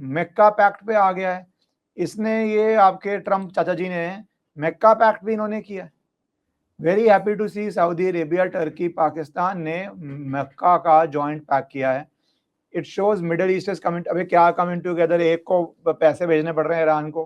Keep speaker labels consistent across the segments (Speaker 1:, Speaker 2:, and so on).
Speaker 1: Mecca pact पे आ गया है। इसने ये आपके ट्रम्प चाचा जी ने मेक्का पैक्ट भी इन्होंने किया। Very happy to see Saudi Arabia, Turkey, Pakistan ने मक्का का जॉइंट पैक किया है। It shows Middle East is coming, अबे क्या कमिंग टुगेदर, एक को पैसे भेजने पड़ रहे हैं ईरान को।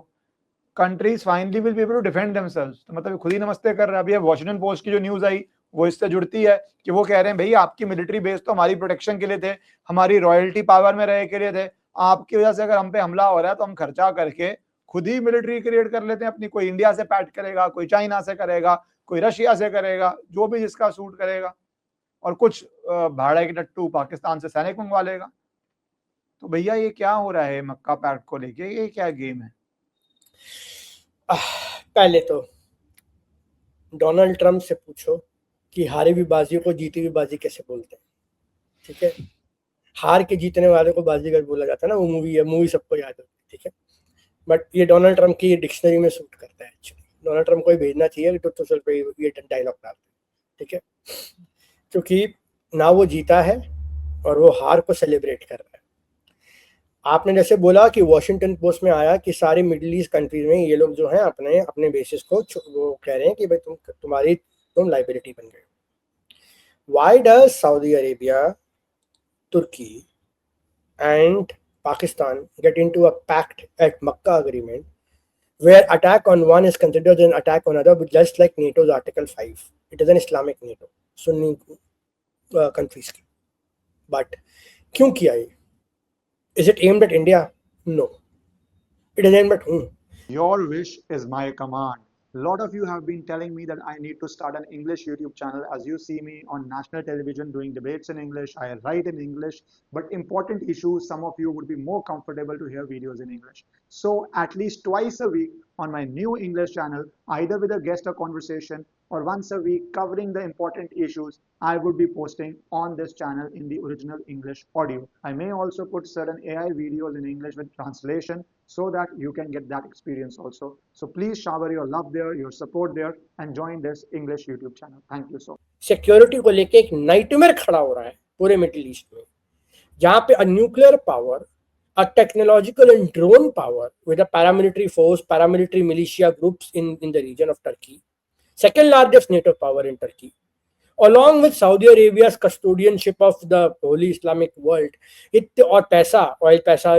Speaker 1: Countries finally will be able to defend themselves. तो मतलब खुद ही नमस्ते कर रहा है। अभी वॉशिंगटन पोस्ट की जो न्यूज आई वो इससे जुड़ती है कि वो कह रहे हैं भाई आपकी मिलिट्री बेस तो हमारी प्रोटेक्शन के लिए थे, हमारी रॉयल्टी पावर में रहे के लिए थे, आपकी वजह से अगर हम पे हमला हो रहा है तो हम खर्चा करके खुद ही मिलिट्री क्रिएट कर लेते हैं अपनी। कोई इंडिया से पैट करेगा, कोई चाइना से करेगा, कोई रशिया से करेगा, जो भी जिसका सूट करेगा, और कुछ भाड़े के टट्टू पाकिस्तान से सैनिक मंगवा लेगा। तो भैया ये क्या हो रहा है मक्का पैक्ट को लेके, ये क्या गेम है?
Speaker 2: पहले तो डोनाल्ड ट्रंप से पूछो कि हारी हुई बाजियों को जीती हुई बाजी कैसे बोलते हैं, ठीक है। हार के जीतने वाले को बाजीगर बोला जाता है ना, वो मूवी है, मूवी सबको याद होती है, ठीक है। बट ये डोनाल्ड ट्रंप की डिक्शनरी में सूट करता है एक्चुअली। डोनाल्ड ट्रंप को ही भेजना चाहिए तो सोशल पे ये डायलॉग डालते, ठीक है, क्योंकि ना वो जीता है और वो हार को सेलिब्रेट कर रहा है। आपने जैसे बोला कि वॉशिंगटन पोस्ट में आया कि सारी मिडिल ईस्ट कंट्रीज में ये लोग जो हैं अपने अपने बेसिस को वो कह रहे हैं कि भाई तुम लाइबिलिटी बन गए। Why does Saudi Arabia, Turkey and Pakistan get into a pact at Makkah agreement where attack on one is considered an attack on other, just like NATO's Article 5. It is an Islamic NATO, Sunni countries की। But क्यों किया ये? Is it aimed at India? No. It is aimed at whom?
Speaker 1: Your wish is my command. A lot of you have been telling me that I need to start an English YouTube channel. As you see me on national television doing debates in English, I write in English, but important issues, some of you would be more comfortable to hear videos in English. So at least twice a week on my new English channel, either with a guest or conversation, or once a week covering the important issues, I would be posting on this channel in the original English audio. I may also put certain AI videos in English with translation so that you can get that experience also. So please shower your love there, your support there, and join this English YouTube channel. Thank you so much.
Speaker 2: Security को लेके एक nightmare खड़ा हो रहा है पूरे middle east में, जहां पे a nuclear power, a technological and drone power with a paramilitary force, paramilitary militia groups in the region of Turkey, second largest NATO power in Turkey, along with Saudi Arabia's custodianship of the holy Islamic world, और पैसा,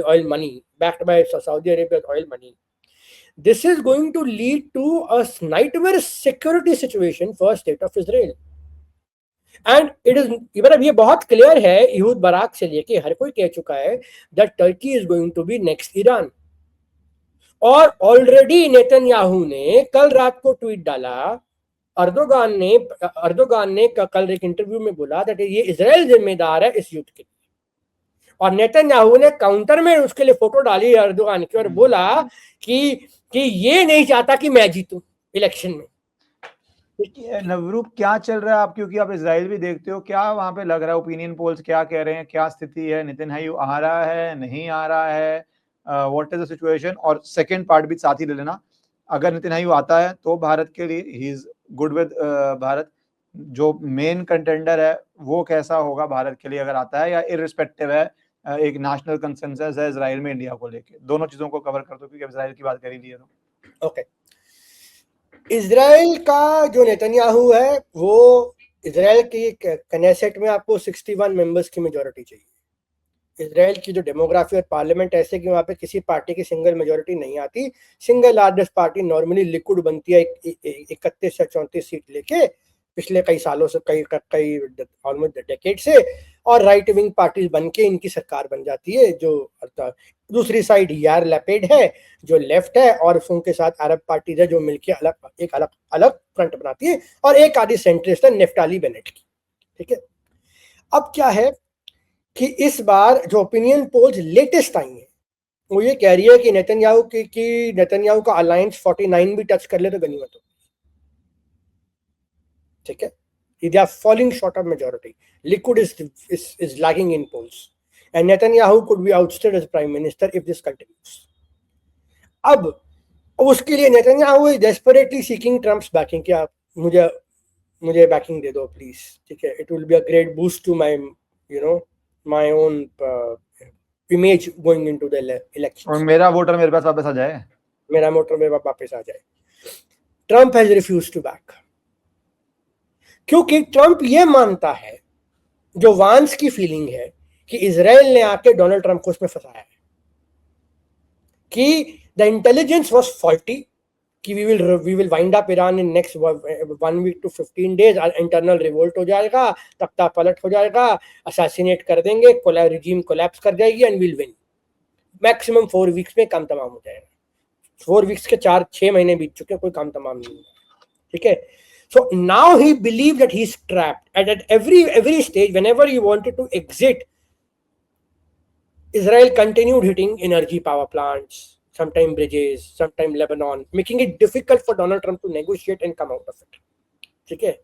Speaker 2: oil money backed by Saudi Arabia's oil money. This is going to lead to a nightmare security situation for state of Israel. And it is, मतलब ये बहुत clear है, यहूद Barack से लेके हर कोई कह चुका है that Turkey is going to be next Iran. और ऑलरेडी नेतन्याहू ने कल रात को ट्वीट डाला, अर्दोगान ने कल एक इंटरव्यू में बोला दैट ये इजराइल जिम्मेदार है इस युद्ध के लिए, और नेतन्याहू ने काउंटर में उसके लिए फोटो डाली अर्दोगान की और बोला कि ये नहीं चाहता कि मैं जीतूं इलेक्शन में।
Speaker 1: नवरूप क्या चल रहा है आप, क्योंकि आप इजराइल भी देखते हो, क्या वहां पे लग रहा है, ओपिनियन पोल्स क्या कह रहे हैं, क्या स्थिति है, नेतन्याहू आ रहा है नहीं आ रहा है, व्हाट इज द सिचुएशन? और सेकंड पार्ट भी साथ ही ले लेना, अगर नेतन्याहू आता है तो भारत के लिए he is good with Bharat, जो मेन कंटेंडर है वो कैसा होगा भारत के लिए अगर आता है, या इररिस्पेक्टिव है, एक नेशनल कंसेंसस है इजराइल में इंडिया को लेके? दोनों चीजों को कवर कर दो क्योंकि इजराइल की बात कर ही ली है तो।
Speaker 2: ओके, इजराइल का जो नेतन्याहू है वो, इजराइल की कनेसेट में आपको 61 मेंबर्स की मेजॉरिटी चाहिए। इजराइल की जो डेमोग्राफी और पार्लियामेंट ऐसे कि वहाँ पे किसी पार्टी की सिंगल मेजॉरिटी नहीं आती। Single largest party normally liquid बनती है 31 या 34 सीट लेके पिछले कई सालों से, कई ऑलमोस्ट डेकेड से, और राइट विंग पार्टीज बन के इनकी सरकार बन जाती है। जो दूसरी साइड यार लैपेड है जो लेफ्ट है, और उनके साथ अरब पार्टीज है जो मिलके एक अलग फ्रंट बनाती है, और एक आधी सेंट्रिस्ट है नेफ्ताली बेनेट की, ठीक है। अब क्या है कि इस बार जो ओपिनियन पोल्स लेटेस्ट आई है वो ये कह रही है कि नेतन्याहू का अलायंस 49 भी टच कर ले तो गनीमत हो, ठीक है। They are falling short of majority. Likud is lagging in polls, and Netanyahu could be ousted as prime minister if this continues. अब उसके लिए Netanyahu is desperately seeking Trump's backing कि आप मुझे backing दे दो प्लीज, ठीक है। It will be a great boost to my own image going into the
Speaker 1: और
Speaker 2: elections.
Speaker 1: मेरा वोटर मेरे पास वापस आ जाए,
Speaker 2: मेरा वोटर मेरे पास वापस आ जाए. Trump has refused to back, क्योंकि ट्रम्प ये मानता है, जो वांस की फीलिंग है कि इजराइल ने आके डोनाल्ड ट्रम्प को उसमें फंसाया है, कि द इंटेलिजेंस वाज फॉल्टी, कि we will wind up Iran in next 1 week to 15 days, internal revolt हो जाएगा, तख्ता पलट हो जाएगा, असैसिनेट कर देंगे, रिजीम कोलैप्स कर जाएगी and will win. Maximum 4 weeks में काम तमाम हो जाएगा. 4 वीक्स के 4-6 महीने बीत चुके, कोई काम तमाम नहीं हुआ. ठीक है. So now he believes that he's trapped, and at every stage, whenever he wanted to exit, Israel continued hitting energy power plants, sometimes bridges, sometimes Lebanon, making it difficult for Donald Trump to negotiate and come out of it. ठीक है.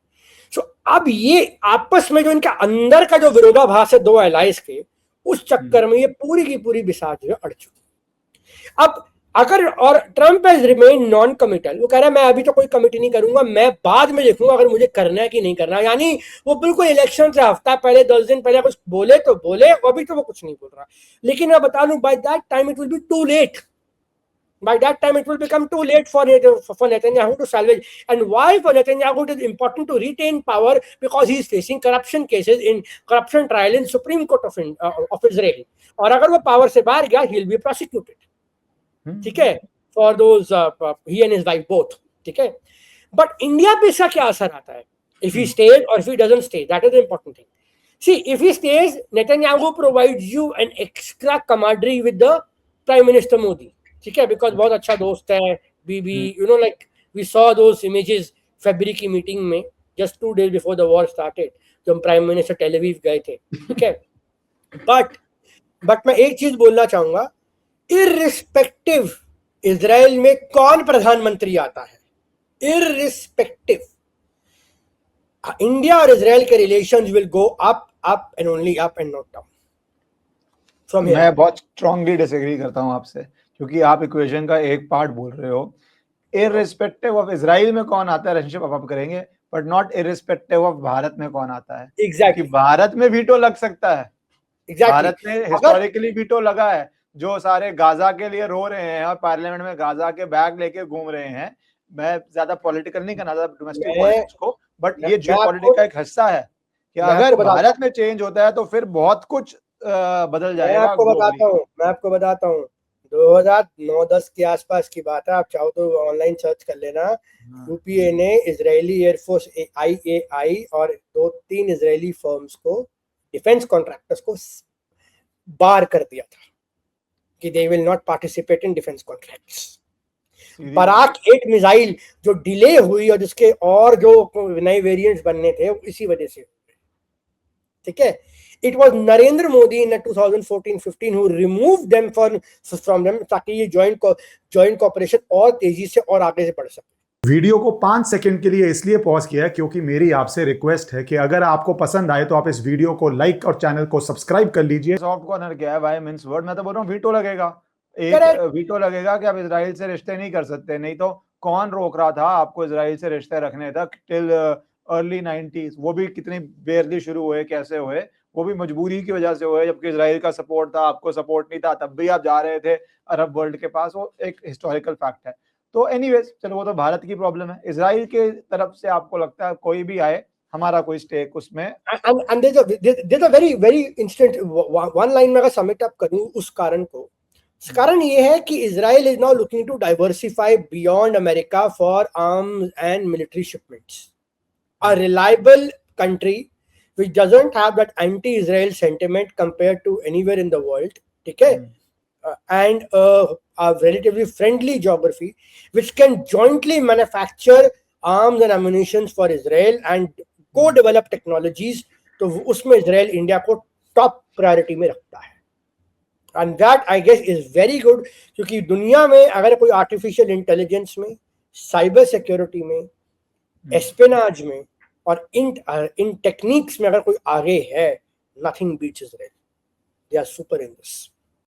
Speaker 2: So अब ये आपस में जो इनका अंदर का जो विरोधाभास है दो एलाइज के, उस चक्कर में ये पूरी की पूरी बिसात जो है अड़ चुकी. अब अगर, और Trump has remain non committal, वो कह रहा है मैं अभी तो कोई कमिटी नहीं करूंगा, मैं बाद में देखूंगा अगर मुझे करना है कि नहीं करना. यानी वो बिल्कुल इलेक्शन से हफ्ता पहले 10 दिन पहले कुछ बोले तो बोले, अभी तो वो कुछ नहीं बोल रहा. लेकिन मैं बता दूं, by that time it will be too late. By that time, it will become too late for Netanyahu to salvage. And why for Netanyahu it is important to retain power? Because he is facing corruption cases in corruption trial in Supreme Court of Israel. और अगर वो power से बाहर गया, he will be prosecuted. ठीक है, for those he and his wife both. ठीक है. But India पे इसका क्या असर आता है? If he stays or if he doesn't stay, that is the important thing. See, if he stays, Netanyahu provides you an extra camaraderie with the Prime Minister Modi. ठीक है, बिकॉज बहुत अच्छा दोस्त है Bibi, you know, like we saw those images फरवरी की meeting में, just 2 days before the war started, जब हम प्राइम मिनिस्टर टेल अवीव गए थे. ठीक है. बट मैं एक चीज बोलना चाहूंगा, इररिस्पेक्टिव इजराइल में कौन प्रधानमंत्री आता है, इररिस्पेक्टिव, इंडिया और इजराइल के relations will go up up and only up and not down.
Speaker 1: मैं बहुत स्ट्रांगली डिसएग्री करता हूं आपसे, क्योंकि आप इक्वेशन का एक पार्ट बोल रहे हो. इररिस्पेक्टिव ऑफ इजराइल में कौन आता है रिलेशनशिप आप करेंगे, but not irrespective of Bharat में कौन आता है.
Speaker 2: एग्जैक्टली.
Speaker 1: भारत में वीटो लग सकता है. भारत में हिस्टोरिकली वीटो लगा है. जो सारे गाजा के लिए रो रहे हैं और पार्लियामेंट में गाजा के बैग लेके घूम रहे हैं, मैं ज्यादा पॉलिटिकल नहीं करना चाहता डोमेस्टिक पॉलिटिक्स को, बट ये जियोपॉलिटिक्स का एक हिस्सा है कि अगर भारत में चेंज होता है तो फिर बहुत कुछ बदल जाएगा.
Speaker 2: मैं आपको बताता हूँ 2009-10 के आसपास की बात है, आप चाहो तो ऑनलाइन सर्च कर लेना. यूपीए ने इजरायली एयरफोर्स IAI और 2-3 इजरायली फर्म्स को, डिफेंस कॉन्ट्रैक्टर्स को बार कर दिया था कि they will not participate in defence contracts. Barak 8 missile जो डिले हुई और जिसके और जो नए वेरिएंट्स बनने थे इसी वजह से. ठीक है. It was Narendra Modi in 2014-15 who removed them from them ताकि ये joint cooperation और तेजी से और आगे से बढ़ सके.
Speaker 3: वीडियो को 5 सेकंड के लिए इसलिए पॉज किया है क्योंकि मेरी आपसे रिक्वेस्ट है कि अगर आपको पसंद आए तो आप इस वीडियो को लाइक और चैनल को सब्सक्राइब कर लीजिए.
Speaker 1: सॉफ्ट कॉर्नर क्या है भाई, मींस वर्ड, मैं तो बोल रहा हूँ वीटो लगेगा. एक वीटो लगेगा कि आप इजराइल से रिश्ते नहीं कर सकते. नहीं तो कौन रोक रहा था आपको इजराइल से रिश्ते रखने तक टिल अर्ली 90s? वो भी कितनी बेरली शुरू हुए, कैसे हुए, वो भी मजबूरी की वजह से हुए, जबकि इजराइल का सपोर्ट था, आपको सपोर्ट नहीं था, तब भी आप जा रहे थे अरब वर्ल्ड के पास. वो एक हिस्टोरिकल फैक्ट है. तो एनीवेज चलो, वो तो भारत की प्रॉब्लम है. इजराइल के तरफ से आपको लगता है कोई भी आए, हमारा कोई स्टेक उसमें.
Speaker 2: and there's a very instant one line में अगर समिट अप करूं उस कारण को, कारण ये है कि Israel is now looking to diversify beyond America for arms and military shipments. A reliable country which doesn't have that anti-Israel sentiment compared to anywhere in the world, ठीक है, and a relatively friendly geography which can jointly manufacture arms and ammunition for Israel and co-develop technologies, तो उसमें Israel India को top priority में रखता है. And that I guess is very good, क्योंकि दुनिया में अगर कोई आर्टिफिशियल इंटेलिजेंस में, साइबर सिक्योरिटी में, एस्पेनाज में और इन टेक्निक्स में अगर कोई आगे है, nothing beats Israel. They are super in this.